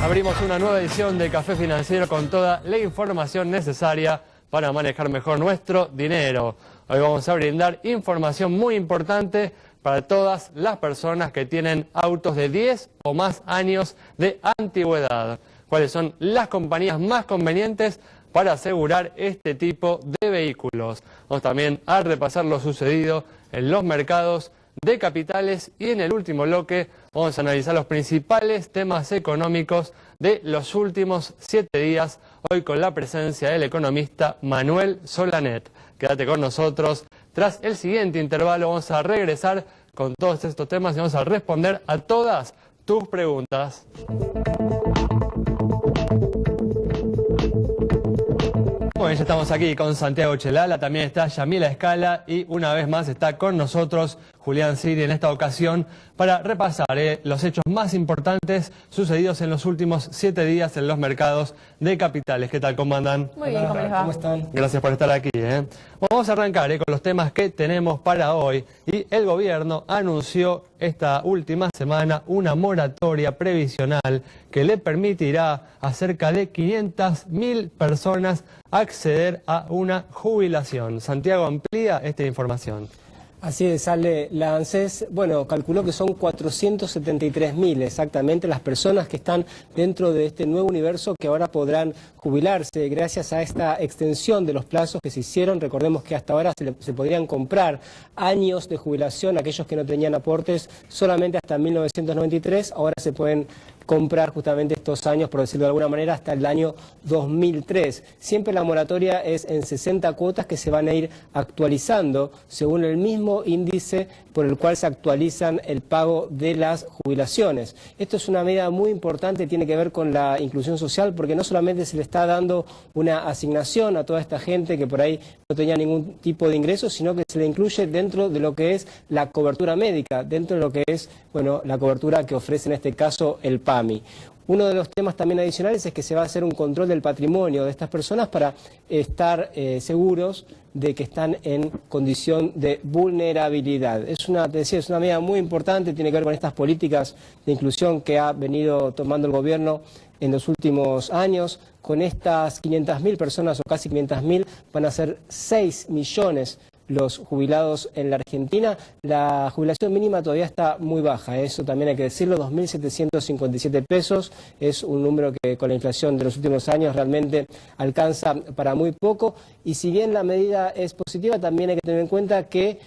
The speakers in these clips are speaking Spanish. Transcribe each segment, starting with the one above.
Abrimos una nueva edición de Café Financiero con toda la información necesaria para manejar mejor nuestro dinero. Hoy vamos a brindar información muy importante para todas las personas que tienen autos de 10 o más años de antigüedad. ¿Cuáles son las compañías más convenientes para asegurar este tipo de vehículos? Vamos también a repasar lo sucedido en los mercados de capitales y en el último bloque vamos a analizar los principales temas económicos de los últimos 7 días, hoy con la presencia del economista Manuel Solanet. Quédate con nosotros. Tras el siguiente intervalo vamos a regresar con todos estos temas y vamos a responder a todas tus preguntas. Bueno, ya estamos aquí con Santiago Chelala, también está Yamila Escala y una vez más está con nosotros Julián Siri en esta ocasión para repasar los hechos más importantes sucedidos en los últimos 7 días en los mercados de capitales. ¿Qué tal? ¿Cómo andan? Muy bien, ¿cómo les va? ¿Cómo están? Gracias por estar aquí. Vamos a arrancar con los temas que tenemos para hoy. Y el gobierno anunció esta última semana una moratoria previsional que le permitirá a cerca de 500.000 personas acceder a una jubilación. Santiago amplía esta información. Así es, sale la ANSES, bueno, calculó que son 473.000 exactamente las personas que están dentro de este nuevo universo que ahora podrán jubilarse gracias a esta extensión de los plazos que se hicieron. Recordemos que hasta ahora se podrían comprar años de jubilación, aquellos que no tenían aportes solamente hasta 1993, ahora se pueden comprar justamente estos años, por decirlo de alguna manera, hasta el año 2003. Siempre la moratoria es en 60 cuotas que se van a ir actualizando según el mismo índice por el cual se actualizan el pago de las jubilaciones. Esto es una medida muy importante, tiene que ver con la inclusión social, porque no solamente se le está dando una asignación a toda esta gente que por ahí no tenía ningún tipo de ingresos, sino que se le incluye dentro de lo que es la cobertura médica, dentro de lo que es, bueno, la cobertura que ofrece en este caso el PAMI. Uno de los temas también adicionales es que se va a hacer un control del patrimonio de estas personas para estar seguros de que están en condición de vulnerabilidad. Es una medida muy importante, tiene que ver con estas políticas de inclusión que ha venido tomando el gobierno en los últimos años. Con estas 500.000 personas o casi 500.000 van a ser 6 millones los jubilados en la Argentina. La jubilación mínima todavía está muy baja, eso también hay que decirlo, 2.757 pesos, es un número que con la inflación de los últimos años realmente alcanza para muy poco, y si bien la medida es positiva, también hay que tener en cuenta que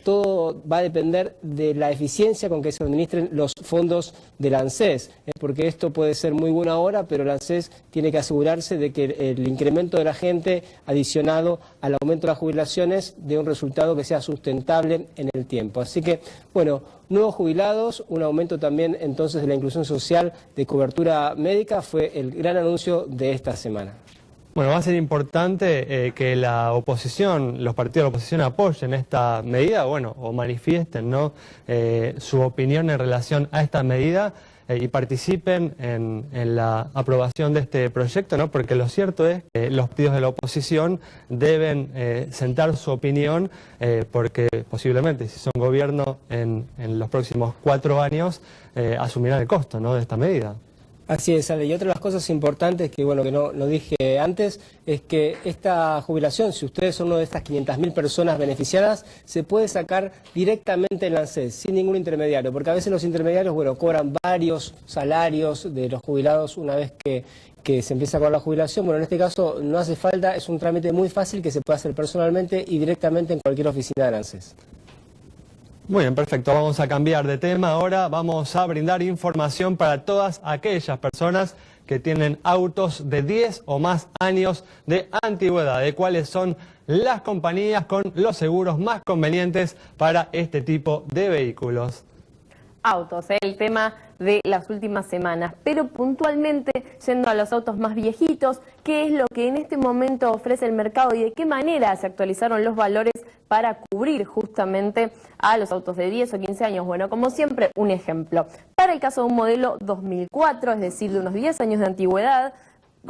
todo va a depender de la eficiencia con que se administren los fondos del ANSES, porque esto puede ser muy bueno ahora, pero el ANSES tiene que asegurarse de que el incremento de la gente adicionado al aumento de las jubilaciones de un resultado que sea sustentable en el tiempo. Así que, bueno, nuevos jubilados, un aumento también entonces de la inclusión social de cobertura médica fue el gran anuncio de esta semana. Bueno, va a ser importante que la oposición, los partidos de la oposición apoyen esta medida, bueno, o manifiesten, ¿no?, su opinión en relación a esta medida y participen en la aprobación de este proyecto, ¿no?, porque lo cierto es que los partidos de la oposición deben sentar su opinión porque posiblemente si son gobierno en los próximos 4 años asumirán el costo, ¿no?, de esta medida. Así es, Ale. Y otra de las cosas importantes que, bueno, que no dije antes, es que esta jubilación, si ustedes son una de estas 500.000 personas beneficiadas, se puede sacar directamente en la ANSES, sin ningún intermediario, porque a veces los intermediarios, bueno, cobran varios salarios de los jubilados una vez que se empieza con la jubilación. Bueno, en este caso no hace falta, es un trámite muy fácil que se puede hacer personalmente y directamente en cualquier oficina de la ANSES. Muy bien, perfecto. Vamos a cambiar de tema. Ahora vamos a brindar información para todas aquellas personas que tienen autos de 10 o más años de antigüedad, de cuáles son las compañías con los seguros más convenientes para este tipo de vehículos. Autos, el tema de las últimas semanas. Pero puntualmente, yendo a los autos más viejitos, ¿qué es lo que en este momento ofrece el mercado y de qué manera se actualizaron los valores para cubrir justamente a los autos de 10 o 15 años? Bueno, como siempre, un ejemplo. Para el caso de un modelo 2004, es decir, de unos 10 años de antigüedad,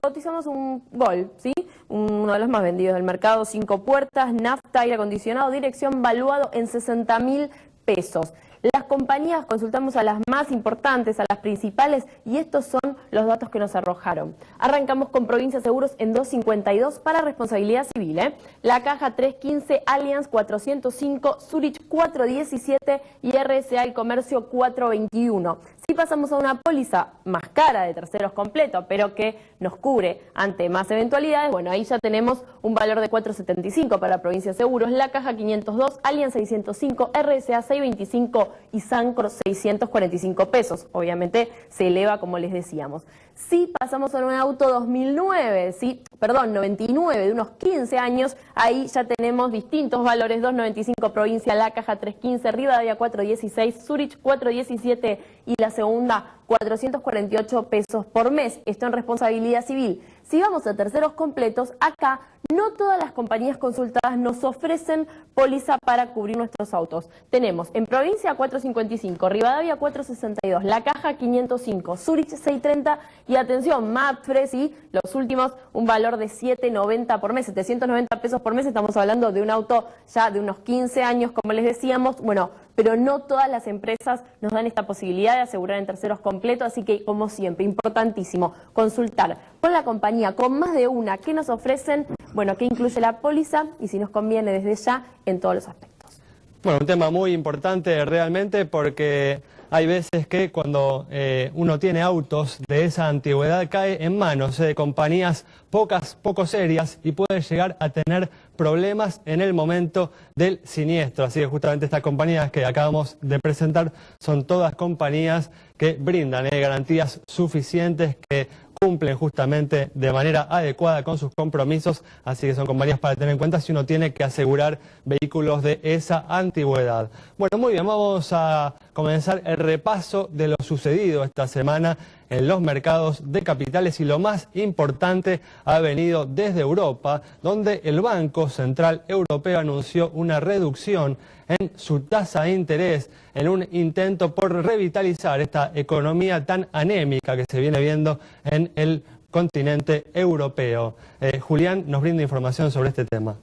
cotizamos un Gol, ¿sí? Uno de los más vendidos del mercado, 5 puertas, nafta, aire acondicionado, dirección, valuado en 60.000 pesos. Las compañías, consultamos a las más importantes, a las principales, y estos son los datos que nos arrojaron. Arrancamos con Provincia Seguros en 252 para responsabilidad civil, La Caja 315, Allianz 405, Zurich 417 y RSA El Comercio 421. Si pasamos a una póliza más cara de terceros completo, pero que nos cubre ante más eventualidades, bueno, ahí ya tenemos un valor de 475 para Provincia Seguros, La Caja 502, Allianz 605, RSA 625 y Sancor 645 pesos. Obviamente se eleva, como les decíamos. Si pasamos a un auto 2009, 99, de unos 15 años, ahí ya tenemos distintos valores: 295 Provincia, La Caja 315, Rivadavia 416, Zurich 417 y la segunda 448 pesos por mes. Esto en responsabilidad civil. Si vamos a terceros completos, acá no todas las compañías consultadas nos ofrecen póliza para cubrir nuestros autos. Tenemos en Provincia 455, Rivadavia 462, La Caja 505, Zurich 630 y atención, Mapfre, y los últimos, un valor de 790 por mes, 790 pesos por mes. Estamos hablando de un auto ya de unos 15 años, como les decíamos. Bueno, pero no todas las empresas nos dan esta posibilidad de asegurar en terceros completos, así que, como siempre, importantísimo consultar con la compañía, con más de una, qué nos ofrecen, bueno, qué incluye la póliza y si nos conviene desde ya en todos los aspectos. Bueno, un tema muy importante realmente, porque hay veces que cuando uno tiene autos de esa antigüedad cae en manos de compañías poco serias y puede llegar a tener problemas en el momento del siniestro. Así que justamente estas compañías que acabamos de presentar son todas compañías que brindan garantías suficientes, que cumplen justamente de manera adecuada con sus compromisos, así que son compañías para tener en cuenta si uno tiene que asegurar vehículos de esa antigüedad. Bueno, muy bien, vamos a comenzar el repaso de lo sucedido esta semana en los mercados de capitales, y lo más importante ha venido desde Europa, donde el Banco Central Europeo anunció una reducción en su tasa de interés en un intento por revitalizar esta economía tan anémica que se viene viendo en el continente europeo. Julián nos brinda información sobre este tema.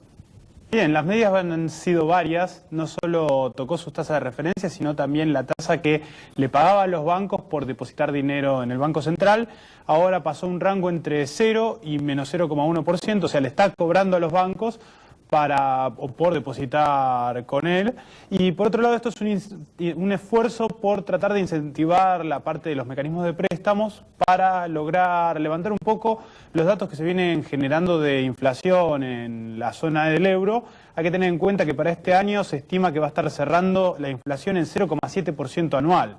Bien, las medidas han sido varias. No solo tocó sus tasas de referencia, sino también la tasa que le pagaba a los bancos por depositar dinero en el Banco Central. Ahora pasó un rango entre 0 y menos 0,1%, o sea, le está cobrando a los bancos por depositar con él. Y por otro lado, esto es un esfuerzo por tratar de incentivar la parte de los mecanismos de préstamos para lograr levantar un poco los datos que se vienen generando de inflación en la zona del euro. Hay que tener en cuenta que para este año se estima que va a estar cerrando la inflación en 0,7% anual.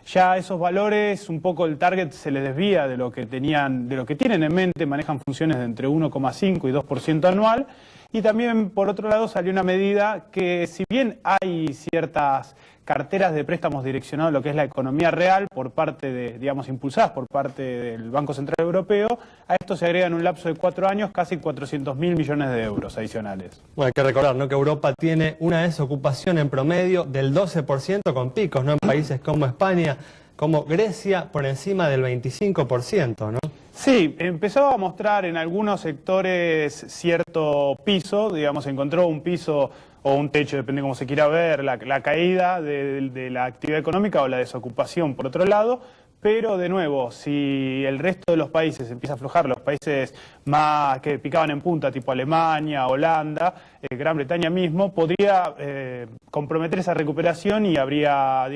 Ya esos valores, un poco el target se les desvía de lo que tienen en mente, manejan funciones de entre 1,5 y 2% anual. Y también, por otro lado, salió una medida que, si bien hay ciertas carteras de préstamos direccionados a lo que es la economía real por parte de, impulsadas por parte del Banco Central Europeo, a esto se agrega en un lapso de 4 años casi 400.000 millones de euros adicionales. Bueno, hay que recordar, ¿no?, que Europa tiene una desocupación en promedio del 12%, con picos, ¿no?, en países como España, como Grecia, por encima del 25%, ¿no? Sí, empezó a mostrar en algunos sectores cierto piso, encontró un piso o un techo, depende cómo se quiera ver, la caída de la actividad económica o la desocupación por otro lado. Pero, de nuevo, si el resto de los países empieza a aflojar, los países más que picaban en punta, tipo Alemania, Holanda, Gran Bretaña mismo, podría comprometer esa recuperación y habría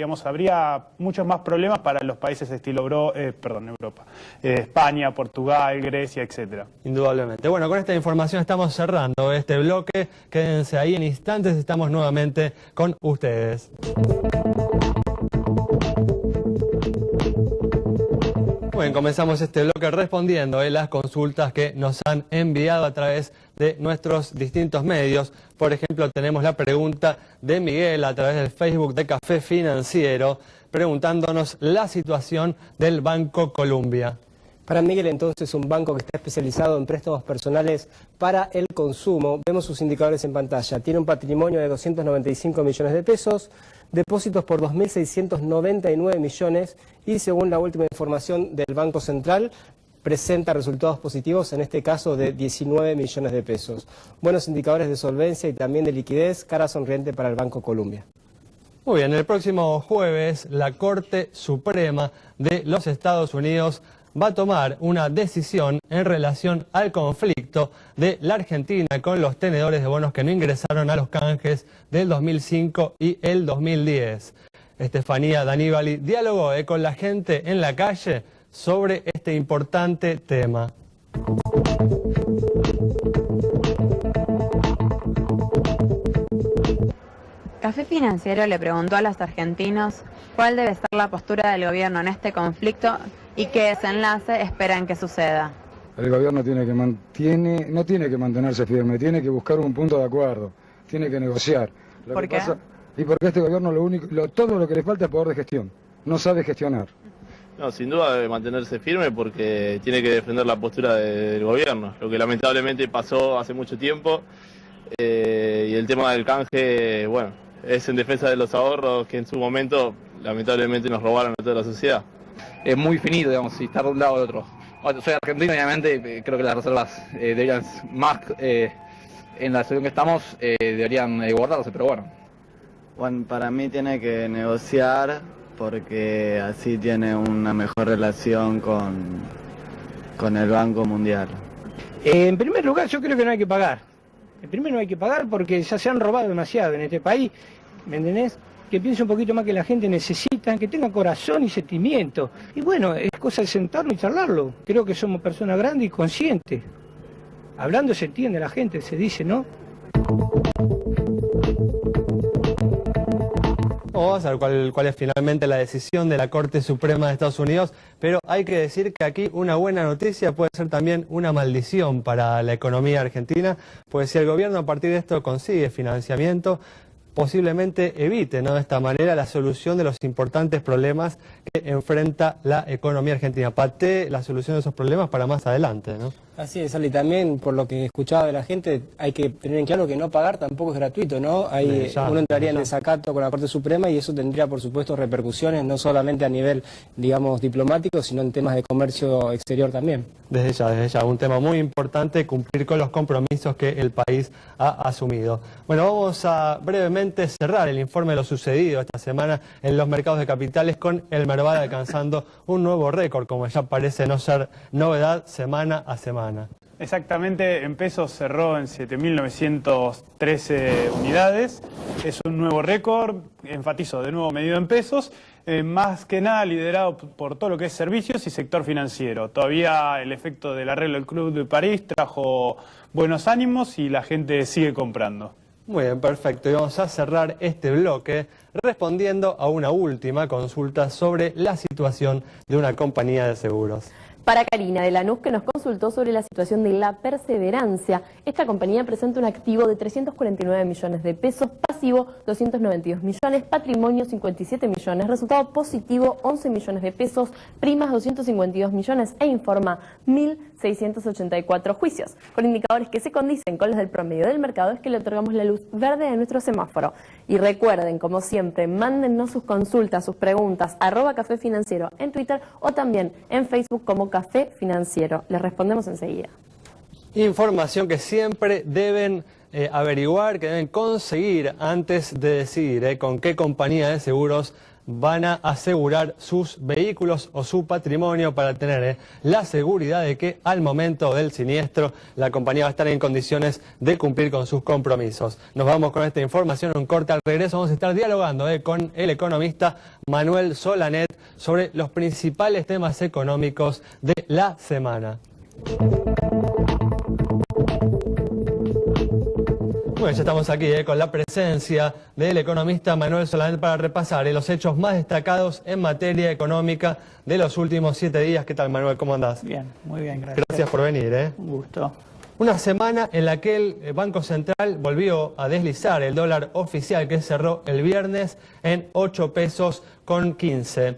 muchos más problemas para los países estilo Europa, España, Portugal, Grecia, etcétera. Indudablemente. Bueno, con esta información estamos cerrando este bloque. Quédense ahí, en instantes estamos nuevamente con ustedes. Bueno, comenzamos este bloque respondiendo las consultas que nos han enviado a través de nuestros distintos medios. Por ejemplo, tenemos la pregunta de Miguel a través del Facebook de Café Financiero, preguntándonos la situación del Banco Columbia. Para Miguel, entonces, un banco que está especializado en préstamos personales para el consumo. Vemos sus indicadores en pantalla. Tiene un patrimonio de 295 millones de pesos, depósitos por 2.699 millones y, según la última información del Banco Central, presenta resultados positivos, en este caso de 19 millones de pesos. Buenos indicadores de solvencia y también de liquidez, cara sonriente para el Banco Columbia. Muy bien, el próximo jueves la Corte Suprema de los Estados Unidos va a tomar una decisión en relación al conflicto de la Argentina con los tenedores de bonos que no ingresaron a los canjes del 2005 y el 2010. Estefanía Daníbali dialogó con la gente en la calle sobre este importante tema. Café Financiero le preguntó a los argentinos cuál debe ser la postura del gobierno en este conflicto y qué desenlace esperan que suceda. El gobierno no tiene que mantenerse firme, tiene que buscar un punto de acuerdo, tiene que negociar. ¿Por qué? Y porque a este gobierno todo lo que le falta es poder de gestión, no sabe gestionar. No, sin duda debe mantenerse firme porque tiene que defender la postura del gobierno, lo que lamentablemente pasó hace mucho tiempo. Y el tema del canje, bueno, es en defensa de los ahorros que en su momento lamentablemente nos robaron a toda la sociedad. Es muy finito, digamos, si estar de un lado o de otro. Bueno, soy argentino, obviamente, creo que las reservas deberían más, en la situación que estamos, deberían guardarse, pero bueno. Bueno, para mí tiene que negociar porque así tiene una mejor relación con el Banco Mundial. En primer lugar, yo creo que no hay que pagar. Primero no hay que pagar porque ya se han robado demasiado en este país, ¿me entendés? Que piense un poquito más que la gente necesita, que tenga corazón y sentimiento. Y bueno, es cosa de sentarlo y charlarlo. Creo que somos personas grandes y conscientes. Hablando se entiende la gente, se dice, ¿no? Vamos a ver cuál es finalmente la decisión de la Corte Suprema de Estados Unidos, pero hay que decir que aquí una buena noticia puede ser también una maldición para la economía argentina, pues si el gobierno a partir de esto consigue financiamiento, posiblemente evite, ¿no?, de esta manera la solución de los importantes problemas que enfrenta la economía argentina. Patee la solución de esos problemas para más adelante, ¿no? Así es, Ali, también por lo que escuchaba de la gente, hay que tener en claro que no pagar tampoco es gratuito, ¿no? Uno entraría en desacato con la Corte Suprema y eso tendría, por supuesto, repercusiones no solamente a nivel, digamos, diplomático, sino en temas de comercio exterior también. Desde ya, un tema muy importante, cumplir con los compromisos que el país ha asumido. Bueno, vamos a brevemente cerrar el informe de lo sucedido esta semana en los mercados de capitales con el Merval alcanzando un nuevo récord, como ya parece no ser novedad semana a semana. Exactamente, en pesos cerró en 7.913 unidades, es un nuevo récord, enfatizo, de nuevo medido en pesos, más que nada liderado por todo lo que es servicios y sector financiero. Todavía el efecto del arreglo del Club de París trajo buenos ánimos y la gente sigue comprando. Muy bien, perfecto. Y vamos a cerrar este bloque respondiendo a una última consulta sobre la situación de una compañía de seguros. Para Karina de Lanús, que nos consultó sobre la situación de La Perseverancia, esta compañía presenta un activo de 349 millones de pesos, pasivo 292 millones, patrimonio 57 millones, resultado positivo 11 millones de pesos, primas 252 millones e informa 1.684 juicios. Con indicadores que se condicen con los del promedio del mercado es que le otorgamos la luz verde a nuestro semáforo. Y recuerden, como siempre, mándennos sus consultas, sus preguntas, @Café Financiero en Twitter o también en Facebook como Café Financiero. Les respondemos enseguida. Información que siempre deben averiguar, que deben conseguir antes de decidir con qué compañía de seguros van a asegurar sus vehículos o su patrimonio para tener la seguridad de que al momento del siniestro la compañía va a estar en condiciones de cumplir con sus compromisos. Nos vamos con esta información, un corte al regreso. Vamos a estar dialogando con el economista Manuel Solanet sobre los principales temas económicos de la semana. Bueno, ya estamos aquí con la presencia del economista Manuel Solamente para repasar los hechos más destacados en materia económica de los últimos 7 días. ¿Qué tal, Manuel? ¿Cómo andás? Bien, muy bien, gracias. Gracias por venir. Un gusto. Una semana en la que el Banco Central volvió a deslizar el dólar oficial que cerró el viernes en 8 pesos con 15.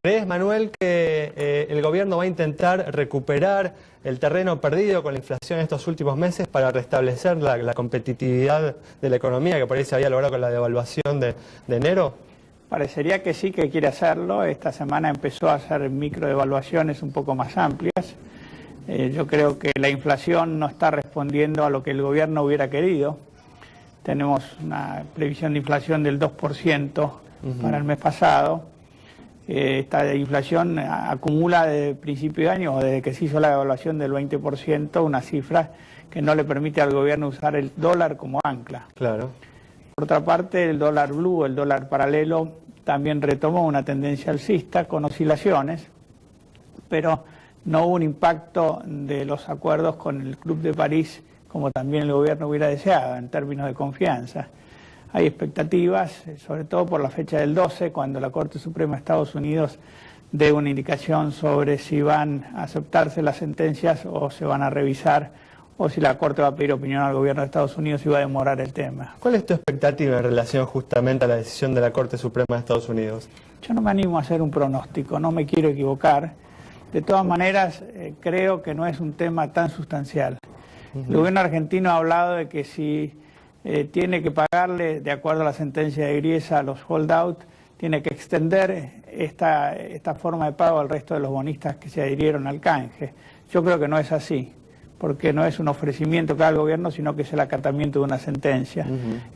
¿Crees, Manuel, que el gobierno va a intentar recuperar el terreno perdido con la inflación en estos últimos meses para restablecer la competitividad de la economía que por ahí se había logrado con la devaluación de enero? Parecería que sí que quiere hacerlo. Esta semana empezó a hacer microdevaluaciones un poco más amplias. Yo creo que la inflación no está respondiendo a lo que el gobierno hubiera querido. Tenemos una previsión de inflación del 2% para el mes pasado. Esta inflación acumula desde principio de año, o desde que se hizo la devaluación del 20%, una cifra que no le permite al gobierno usar el dólar como ancla. Claro. Por otra parte, el dólar blue, el dólar paralelo, también retomó una tendencia alcista con oscilaciones, pero no hubo un impacto de los acuerdos con el Club de París como también el gobierno hubiera deseado en términos de confianza. Hay expectativas, sobre todo por la fecha del 12, cuando la Corte Suprema de Estados Unidos dé una indicación sobre si van a aceptarse las sentencias o se van a revisar, o si la Corte va a pedir opinión al gobierno de Estados Unidos y va a demorar el tema. ¿Cuál es tu expectativa en relación justamente a la decisión de la Corte Suprema de Estados Unidos? Yo no me animo a hacer un pronóstico, no me quiero equivocar. De todas maneras, creo que no es un tema tan sustancial. El gobierno argentino ha hablado de que si tiene que pagarle, de acuerdo a la sentencia de Griesa, a los holdout, tiene que extender esta forma de pago al resto de los bonistas que se adhirieron al canje. Yo creo que no es así, porque no es un ofrecimiento que haga el gobierno, sino que es el acatamiento de una sentencia.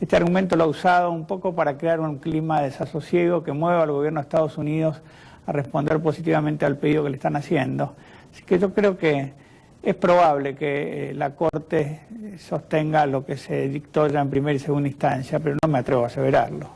Este argumento lo ha usado un poco para crear un clima de desasosiego que mueva al gobierno de Estados Unidos a responder positivamente al pedido que le están haciendo. Así que yo creo que es probable que la Corte sostenga lo que se dictó ya en primera y segunda instancia, pero no me atrevo a aseverarlo.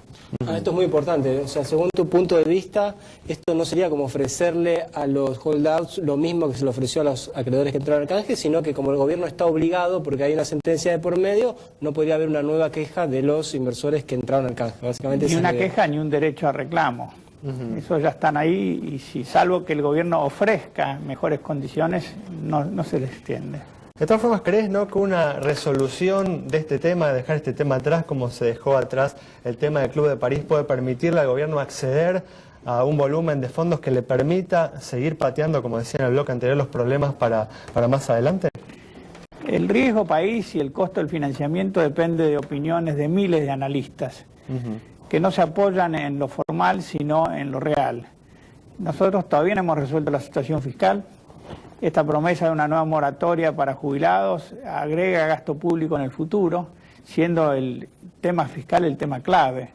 Esto es muy importante. O sea, según tu punto de vista, esto no sería como ofrecerle a los holdouts lo mismo que se le ofreció a los acreedores que entraron al canje, sino que como el gobierno está obligado, porque hay una sentencia de por medio, no podría haber una nueva queja de los inversores que entraron al canje. Básicamente ni una queja ni un derecho a reclamo. Eso ya están ahí y si salvo que el gobierno ofrezca mejores condiciones, no se les extiende. De todas formas, ¿crees que una resolución de este tema, dejar este tema atrás como se dejó atrás el tema del Club de París, puede permitirle al gobierno acceder a un volumen de fondos que le permita seguir pateando, como decía en el bloque anterior, los problemas para más adelante? El riesgo país y el costo del financiamiento depende de opiniones de miles de analistas. Que no se apoyan en lo formal, sino en lo real. Nosotros todavía no hemos resuelto la situación fiscal. Esta promesa de una nueva moratoria para jubilados agrega gasto público en el futuro, siendo el tema fiscal el tema clave.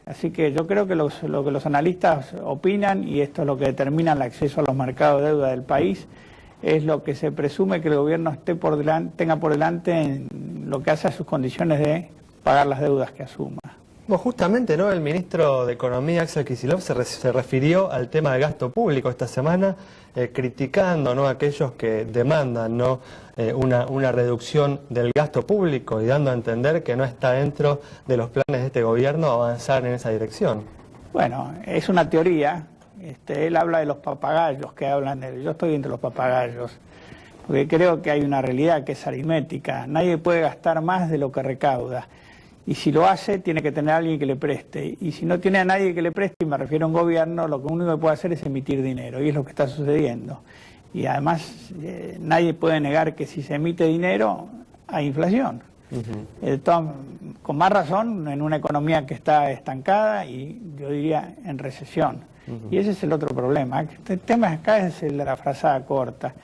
Así que yo creo que lo que los analistas opinan, y esto es lo que determina el acceso a los mercados de deuda del país, es lo que se presume que el gobierno tenga por delante en lo que hace a sus condiciones de pagar las deudas que asuma. Bueno, justamente, el ministro de Economía, Axel Kicillof, se refirió al tema del gasto público esta semana, criticando a aquellos que demandan una reducción del gasto público y dando a entender que no está dentro de los planes de este gobierno avanzar en esa dirección. Bueno, es una teoría. Él habla de los papagayos que hablan de él. Yo estoy entre los papagayos, porque creo que hay una realidad que es aritmética. Nadie puede gastar más de lo que recauda. Y si lo hace, tiene que tener a alguien que le preste. Y si no tiene a nadie que le preste, y me refiero a un gobierno, lo único que puede hacer es emitir dinero. Y es lo que está sucediendo. Y además, nadie puede negar que si se emite dinero, hay inflación. Con más razón, en una economía que está estancada y yo diría en recesión. Y ese es el otro problema. El tema acá es la frazada corta.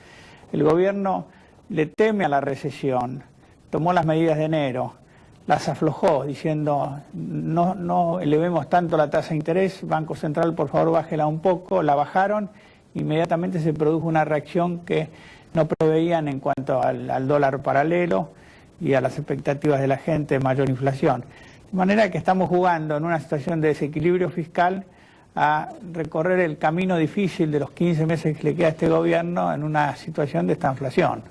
El gobierno le teme a la recesión, tomó las medidas de enero, las aflojó diciendo no elevemos tanto la tasa de interés, Banco Central por favor bájela un poco, la bajaron, inmediatamente se produjo una reacción que no preveían en cuanto al dólar paralelo y a las expectativas de la gente de mayor inflación. De manera que estamos jugando en una situación de desequilibrio fiscal a recorrer el camino difícil de los 15 meses que le queda a este gobierno en una situación de esta inflación.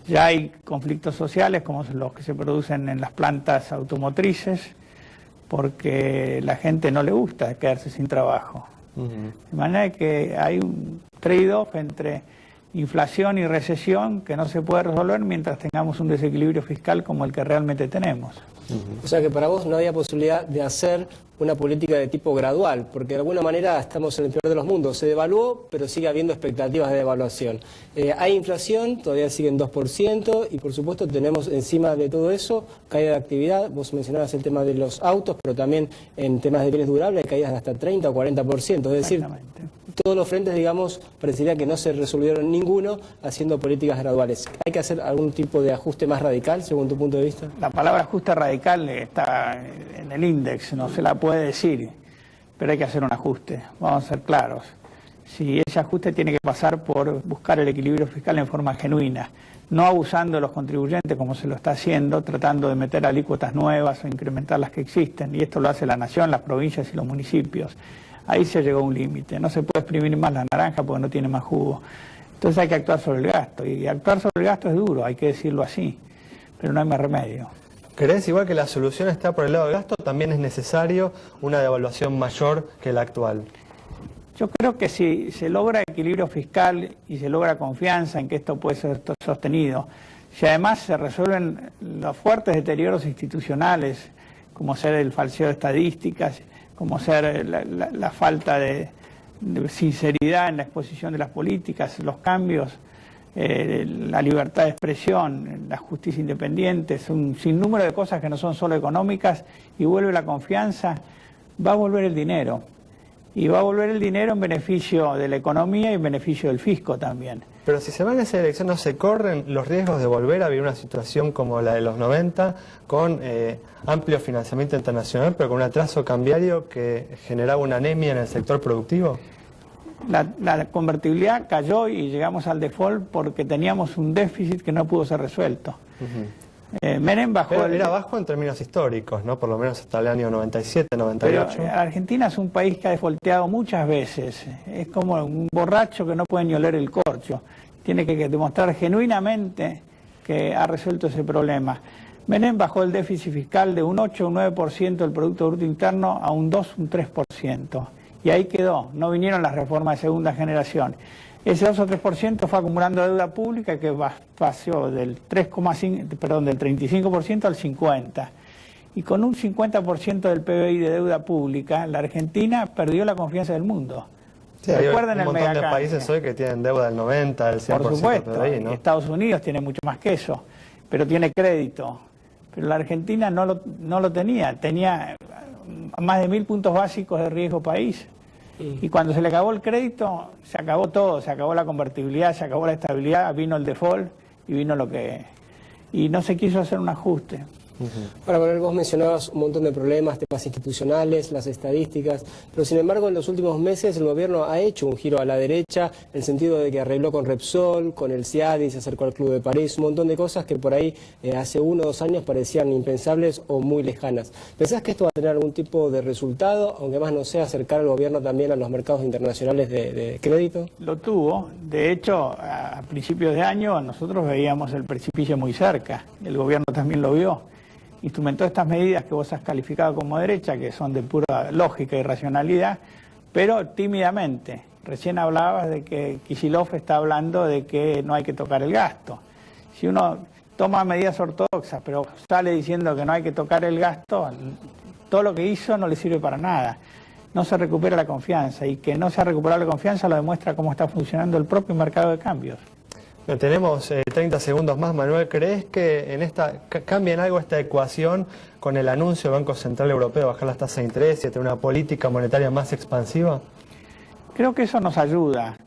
Ya hay conflictos sociales como los que se producen en las plantas automotrices, porque la gente no le gusta quedarse sin trabajo. De manera que hay un trade-off entre inflación y recesión que no se puede resolver mientras tengamos un desequilibrio fiscal como el que realmente tenemos. O sea que para vos no había posibilidad de hacer una política de tipo gradual, porque de alguna manera estamos en el peor de los mundos. Se devaluó, pero sigue habiendo expectativas de devaluación. Hay inflación, todavía sigue en 2%, y por supuesto tenemos encima de todo eso caída de actividad. Vos mencionabas el tema de los autos, pero también en temas de bienes durables hay caídas de hasta 30 o 40%. Es decir, todos los frentes, digamos, parecería que no se resolvieron ninguno haciendo políticas graduales. ¿Hay que hacer algún tipo de ajuste más radical, según tu punto de vista? La palabra ajuste radical está en el índice, no se la puede decir, pero hay que hacer un ajuste, vamos a ser claros. Si ese ajuste tiene que pasar por buscar el equilibrio fiscal en forma genuina, no abusando de los contribuyentes como se lo está haciendo, tratando de meter alícuotas nuevas o incrementar las que existen, y esto lo hace la nación, las provincias y los municipios. Ahí se llegó a un límite, no se puede exprimir más la naranja porque no tiene más jugo. Entonces hay que actuar sobre el gasto, y actuar sobre el gasto es duro, hay que decirlo así, pero no hay más remedio. ¿Crees igual que la solución está por el lado del gasto? ¿También es necesario una devaluación mayor que la actual? Yo creo que si se logra equilibrio fiscal y se logra confianza en que esto puede ser sostenido, si además se resuelven los fuertes deterioros institucionales, como ser el falseo de estadísticas, como ser la falta de sinceridad en la exposición de las políticas, los cambios, la libertad de expresión, la justicia independiente, es un sinnúmero de cosas que no son solo económicas, y vuelve la confianza, va a volver el dinero. Y va a volver el dinero en beneficio de la economía y en beneficio del fisco también. Pero si se van a esa elección, ¿no se corren los riesgos de volver a vivir una situación como la de los 90, con amplio financiamiento internacional, pero con un atraso cambiario que generaba una anemia en el sector productivo? La convertibilidad cayó y llegamos al default porque teníamos un déficit que no pudo ser resuelto. Menem bajó... Pero era bajo en términos históricos, ¿no? Por lo menos hasta el año 97, 98. Pero Argentina es un país que ha defaulteado muchas veces. Es como un borracho que no puede ni oler el corcho. Tiene que demostrar genuinamente que ha resuelto ese problema. Menem bajó el déficit fiscal de un 8 o un 9% del Producto Bruto Interno a un 2 o un 3%. Y ahí quedó. No vinieron las reformas de segunda generación. Ese 2 o 3% fue acumulando deuda pública que pasó del 35% al 50%. Y con un 50% del PBI de deuda pública, la Argentina perdió la confianza del mundo. Sí, recuerden un montón de países hoy que tienen deuda del 90, del 100%. Por supuesto, del PBI, ¿no? Estados Unidos tiene mucho más que eso, pero tiene crédito. Pero la Argentina no lo tenía, tenía más de 1000 puntos básicos de riesgo país. Y cuando se le acabó el crédito, se acabó todo, se acabó la convertibilidad, se acabó la estabilidad, vino el default y vino lo que... Y no se quiso hacer un ajuste. Ahora, Manuel, vos mencionabas un montón de problemas, temas institucionales, las estadísticas, pero sin embargo en los últimos meses el gobierno ha hecho un giro a la derecha, en el sentido de que arregló con Repsol, con el CIADI, se acercó al Club de París, un montón de cosas que por ahí hace 1 o 2 años parecían impensables o muy lejanas. ¿Pensás que esto va a tener algún tipo de resultado, aunque más no sea acercar al gobierno también a los mercados internacionales de crédito? Lo tuvo. De hecho, a principios de año nosotros veíamos el precipicio muy cerca, el gobierno también lo vio. Instrumentó estas medidas que vos has calificado como derecha, que son de pura lógica y racionalidad, pero tímidamente. Recién hablabas de que Kicillof está hablando de que no hay que tocar el gasto. Si uno toma medidas ortodoxas, pero sale diciendo que no hay que tocar el gasto, todo lo que hizo no le sirve para nada. No se recupera la confianza, y que no se ha recuperado la confianza lo demuestra cómo está funcionando el propio mercado de cambios. Tenemos 30 segundos más, Manuel. ¿Crees que cambia en algo esta ecuación con el anuncio del Banco Central Europeo de bajar las tasas de interés y tener una política monetaria más expansiva? Creo que eso nos ayuda,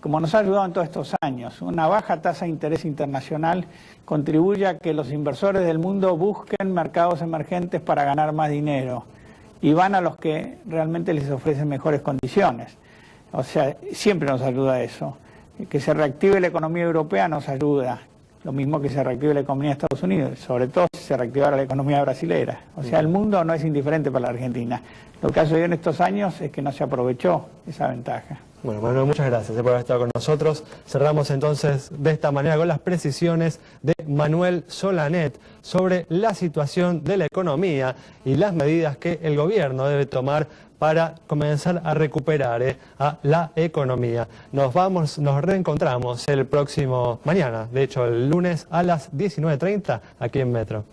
como nos ha ayudado en todos estos años. Una baja tasa de interés internacional contribuye a que los inversores del mundo busquen mercados emergentes para ganar más dinero, y van a los que realmente les ofrecen mejores condiciones. O sea, siempre nos ayuda eso. Que se reactive la economía europea nos ayuda, lo mismo que se reactive la economía de Estados Unidos, sobre todo si se reactivara la economía brasilera. O sea, el mundo no es indiferente para la Argentina. Lo que ha sucedido en estos años es que no se aprovechó esa ventaja. Bueno, Manuel, muchas gracias por haber estado con nosotros. Cerramos entonces de esta manera con las precisiones de Manuel Solanet sobre la situación de la economía y las medidas que el gobierno debe tomar para comenzar a recuperar a la economía. Nos reencontramos el próximo mañana, de hecho el lunes a las 19:30 aquí en Metro.